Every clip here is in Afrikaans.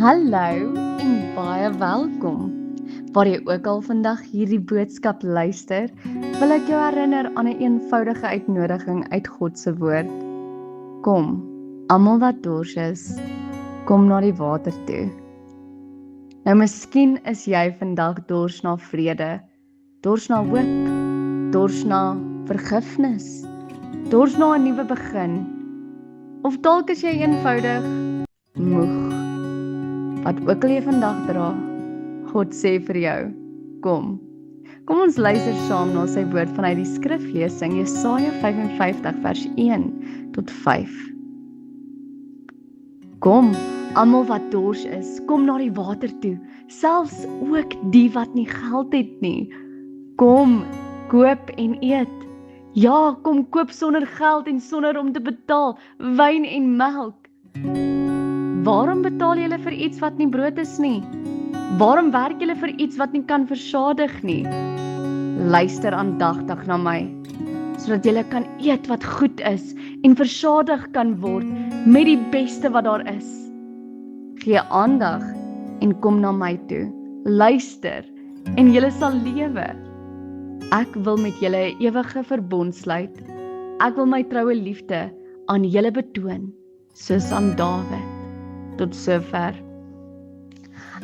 Hallo en baie welkom. Waar jy ook al vandag hierdie boodskap luister, wil ek jou herinner aan 'n eenvoudige uitnodiging uit God se woord. Kom, almal wat dors is, kom na die water toe. Nou miskien is jy vandag dors na vrede, dors na hoop, dors na vergifnis, dors na 'n nuwe begin. Of dalk is jy eenvoudig moeg. Wat ook al jy vandag dra, God sê vir jou, kom. Kom ons luister saam na sy woord vanuit die skriflesing Jesaja 55 vers 1 tot 5. Kom, almal wat dors is, kom na die water toe, selfs ook die wat nie geld het nie. Kom, koop en eet. Ja, kom koop sonder geld en sonder om te betaal, wyn en melk. Waarom betaal julle vir iets wat nie brood is nie? Waarom werk julle vir iets wat nie kan versadig nie? Luister aandagtig na my, sodat julle kan eet wat goed is en versadig kan word met die beste wat daar is. Gee aandag en kom na my toe. Luister en julle sal lewe. Ek wil met julle 'n ewige verbond sluit. Ek wil my troue liefde aan julle betoon, soos aan Dawid. Tot sover.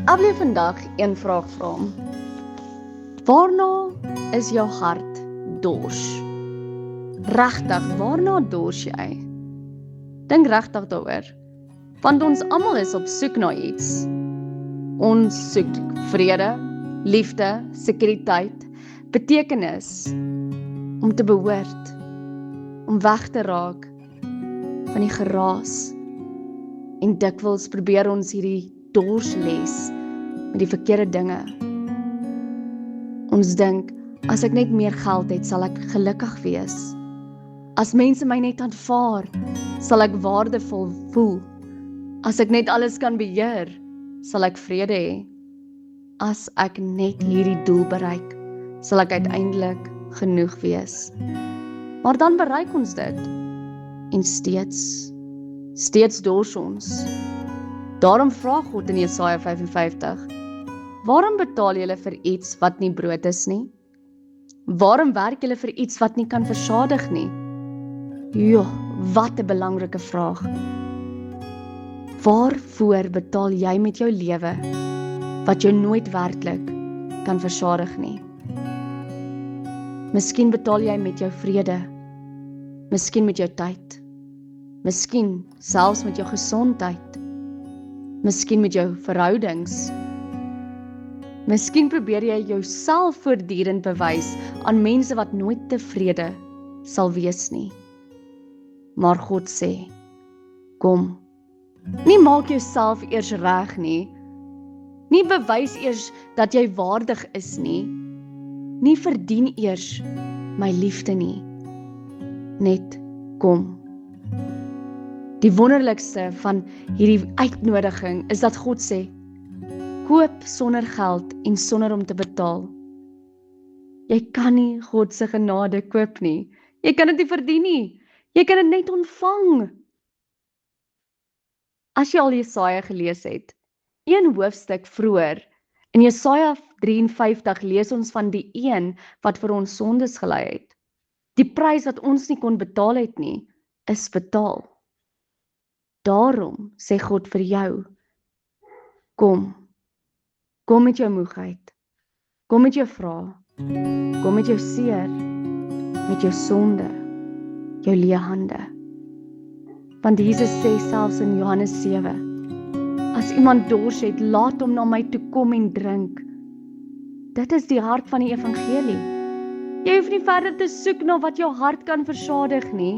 Ek wil vandag een vraag vra. Waarna is jou hart dors? Regtig, waarna dors jy? Dink regtig daaroor. Want ons almal is op soek na iets. Ons soek vrede, liefde, sekuriteit, betekenis, om te behoort, om weg te raak van die geraas. En dikwels probeer ons hierdie dorsles met die verkeerde dinge. Ons dink, as ek net meer geld het, sal ek gelukkig wees. As mense my net aanvaar, sal ek waardevol voel. As ek net alles kan beheer, sal ek vrede hê. As ek net hierdie doel bereik, sal ek uiteindelik genoeg wees. Maar dan bereik ons dit. En steeds dors ons. Daarom vra God in Jesaja 55, waarom betaal julle vir iets wat nie brood is nie? Waarom werk julle vir iets wat nie kan versadig nie? Jo, wat 'n belangrike vraag. Waarvoor betaal jy met jou lewe, wat jou nooit werklik kan versadig nie? Miskien betaal jy met jou vrede, miskien met jou tyd, miskien selfs met jou gesondheid, miskien met jou verhoudings. Miskien probeer jy jouself voortdurend bewys aan mense wat nooit tevrede sal wees nie. Maar God sê, kom, nie maak jouself eers reg nie, nie bewys eers dat jy waardig is nie verdien eers my liefde nie, net kom. Die wonderlikste van hierdie uitnodiging is dat God sê, koop sonder geld en sonder om te betaal. Jy kan nie God se genade koop nie. Jy kan dit nie verdien nie. Jy kan dit net ontvang. As jy al Jesaja gelees het, een hoofstuk vroeër, in Jesaja 53 lees ons van die een wat vir ons sondes gelei het. Die prys wat ons nie kon betaal het nie, is betaal. Daarom sê God vir jou, kom met jou moegheid, kom met jou vrae, kom met jou seer, met jou sonde, jou leë hande. Want Jesus sê selfs in Johannes 7, as iemand dors het, laat hom na my toe kom en drink. Dit is die hart van die evangelie. Jy hoef nie verder te soek na wat jou hart kan versadig nie.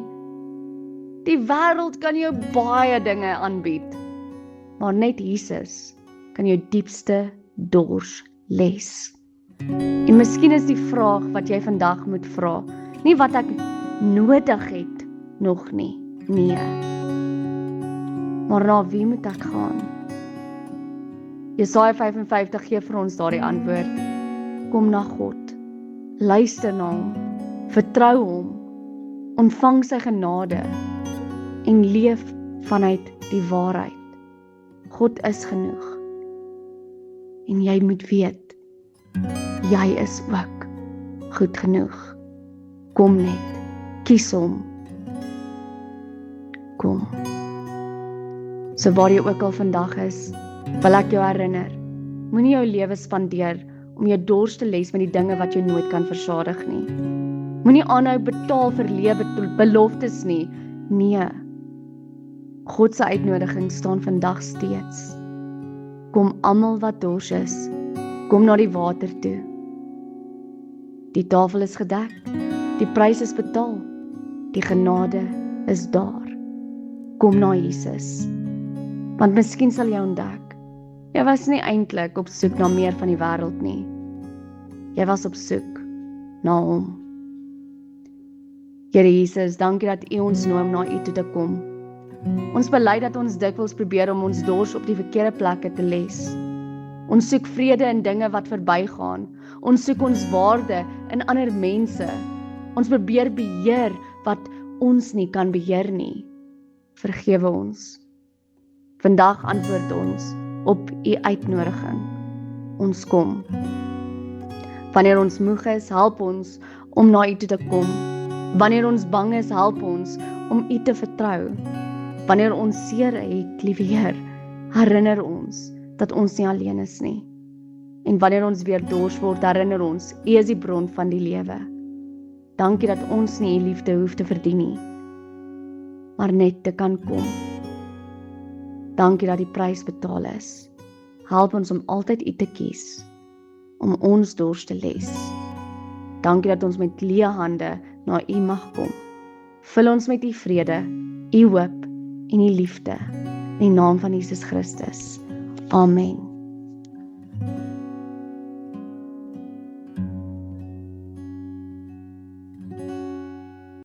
Die wêreld kan jou baie dinge aanbied, maar net Jesus kan jou diepste dors les. En miskien is die vraag wat jy vandag moet vra, nie wat ek nodig het nog nie, nee. Maar na wie moet ek gaan? Jesaja 55 gee vir ons daardie antwoord. Kom na God, luister na hom, vertrou hom, ontvang sy genade en leef vanuit die waarheid. God is genoeg. En jy moet weet, jy is ook goed genoeg. Kom net, kies hom. Kom. So waar jy ook al vandag is, wil ek jou herinner, moenie jou lewe spandeer om jou dors te les met die dinge wat jy nooit kan versadig nie. Moenie aanhou betaal vir lewe beloftes nie. Nee. God se uitnodiging staan vandag steeds. Kom almal wat dors is, kom na die water toe. Die tafel is gedek, die prys is betaal, die genade is daar. Kom na Jesus, want miskien sal jy ontdek, jy was nie eintlik op soek na meer van die wêreld nie. Jy was op soek na hom. Here Jesus, dankie dat U ons nooi om na U toe te kom. Ons bely dat ons dikwels probeer om ons dors op die verkeerde plekke te les. Ons soek vrede in dinge wat verbygaan. Ons soek ons waarde in ander mense. Ons probeer beheer wat ons nie kan beheer nie. Vergewe ons. Vandag antwoord ons op U uitnodiging. Ons kom. Wanneer ons moeg is, help ons om na U toe te kom. Wanneer ons bang is, help ons om U te vertrou. Wanneer ons seer het, liewe Heer, herinner ons dat ons nie alleen is nie. En wanneer ons weer dors word, herinner ons, U is die bron van die lewe. Dankie dat ons nie U liefde hoef te verdien nie, maar net te kan kom. Dankie dat die prys betaal is. Help ons om altyd U te kies, om ons dors te les. Dankie dat ons met leë hande na U mag kom. Vul ons met U vrede, U hoop en U liefde. In die naam van Jesus Christus. Amen.